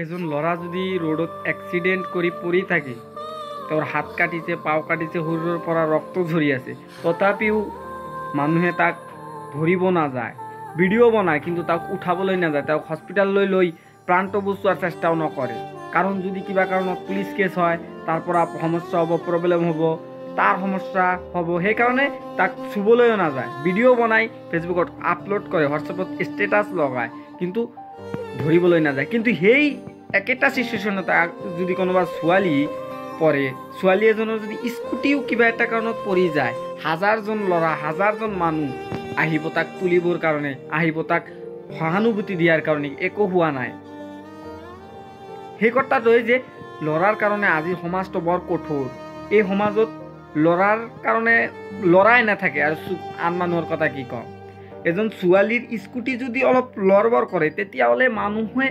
এজন ল'ৰা যদি ৰোডত এক্সিডেণ্ট কৰি পৰি থাকে, তেওঁৰ হাত কাটিছে, পাও কাটিছে, শৰীৰৰ পৰা ৰক্ত ঝৰি আছে, তথাপিও মানুহে তাক ধৰিব নাযায়, ভিডিঅ' বনায়, কিন্তু তাক উঠাবলৈ নাযায়, তেওঁক হস্পিটেললৈ লৈ প্ৰাণটো বচোৱাৰ চেষ্টাও নকৰে। কাৰণ যদি কিবা কাৰণত পুলিচ কেছ হয়, তাৰ পৰা সমস্যা হ'ব, প্ৰব্লেম হ'ব, তাৰ সমস্যা হ'ব, সেইকাৰণে তাক চুবলৈও নাযায়, ভিডিঅ' বনাই ফেচবুকত আপলোড কৰে, হোৱাটছএপত ষ্টেটাছ লগায়, কিন্তু ধৰিবলৈ নাযায়। কিন্তু সেই একেটা চিচুৱেশ্যনত যদি কোনোবা ছোৱালী পৰে, ছোৱালী এজনৰ যদি স্কুটিও কিবা এটা কাৰণত পৰি যায়, হাজাৰজন ল'ৰা, হাজাৰজন মানুহ আহিব তাক তুলিবৰ কাৰণে, আহিব তাক সহানুভূতি দিয়াৰ কাৰণে, একো হোৱা নাই। সেই কথাটোৱে যে ল'ৰাৰ কাৰণে আজিৰ সমাজটো বৰ কঠোৰ। এই সমাজত ল'ৰাৰ কাৰণে ল'ৰাই নাথাকে, আৰু আন মানুহৰ কথা কি কওঁ। এজন ছোৱালীৰ স্কুটি যদি অলপ লৰবৰ কৰে, তেতিয়াহ'লে মানুহে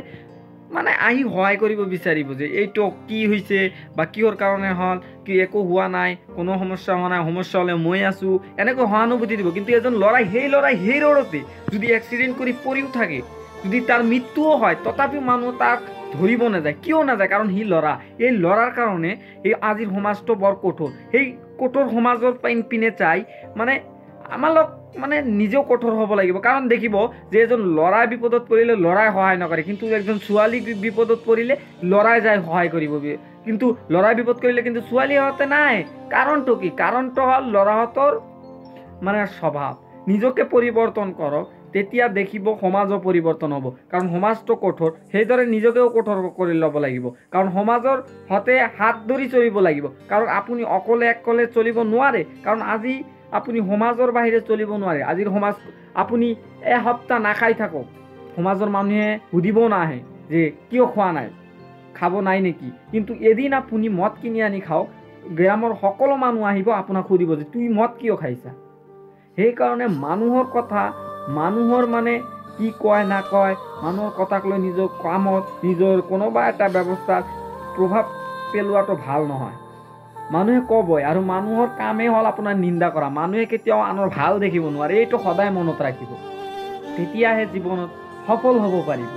মানে আহি সহায় কৰিব বিচাৰিব যে এইটো কি হৈছে বা কিহৰ কাৰণে হ'ল, কি একো হোৱা নাই, কোনো সমস্যা হোৱা নাই, সমস্যা হ'লে মই আছোঁ, এনেকৈ সহানুভূতি দিব। কিন্তু এজন ল'ৰাই সেই ৰোডতে যদি এক্সিডেণ্ট কৰি পৰিও থাকে, যদি তাৰ মৃত্যুও হয়, তথাপিও মানুহ তাক ধৰিব নাযায়। কিয় নাযায়? কাৰণ সি ল'ৰা। এই ল'ৰাৰ কাৰণে এই আজিৰ সমাজটো বৰ কঠোৰ। সেই কঠোৰ সমাজৰ পিনে চাই মানে আমালোক মানে নিজেও কঠোৰ হ'ব লাগিব। কাৰণ দেখিব যে এজন ল'ৰাই বিপদত পৰিলে ল'ৰাই সহায় নকৰে, কিন্তু একজন ছোৱালী বিপদত পৰিলে ল'ৰাই যায় সহায় কৰিব। কিন্তু ল'ৰাই বিপদ কৰিলে কিন্তু ছোৱালীহঁতে নাই। কাৰণটো কি? কাৰণটো হ'ল ল'ৰাহঁতৰ মানে স্বভাৱ। নিজকে পৰিৱৰ্তন কৰক, তেতিয়া দেখিব সমাজো পৰিৱৰ্তন হ'ব। কাৰণ সমাজটো কঠোৰ, সেইদৰে নিজকেও কঠোৰ কৰি ল'ব লাগিব। কাৰণ সমাজৰ সতে হাত ধৰি চলিব লাগিব। কাৰণ আপুনি অকলে চলিব নোৱাৰে। কাৰণ আজি আপুনি সমাজৰ বাহিৰে চলিব নোৱাৰে। আজিৰ সমাজ আপুনি এসপ্তাহ নাখাই থাকক, সমাজৰ মানুহে সুধিব নাহে যে কিয় খোৱা নাই, খাব নাই নেকি। কিন্তু এদিন আপুনি মদ কিনি আনি খাওক, গ্ৰামৰ সকলো মানুহ আহিব আপোনাক সুধিব যে তুই মদ কিয় খাইছা। সেইকাৰণে মানুহৰ কথা, মানুহৰ মানে কি কয় নকয়, মানুহৰ কথাক লৈ নিজৰ কামত, নিজৰ কোনোবা এটা ব্যৱস্থাত প্ৰভাৱ পেলোৱাটো ভাল নহয়। মানুহে ক'বই, আৰু মানুহৰ কামেই হ'ল আপোনাৰ নিন্দা কৰা। মানুহে কেতিয়াও আনৰ ভাল দেখিব নোৱাৰে, এইটো সদায় মনত ৰাখিব। তেতিয়াহে জীৱনত সফল হ'ব পাৰিব।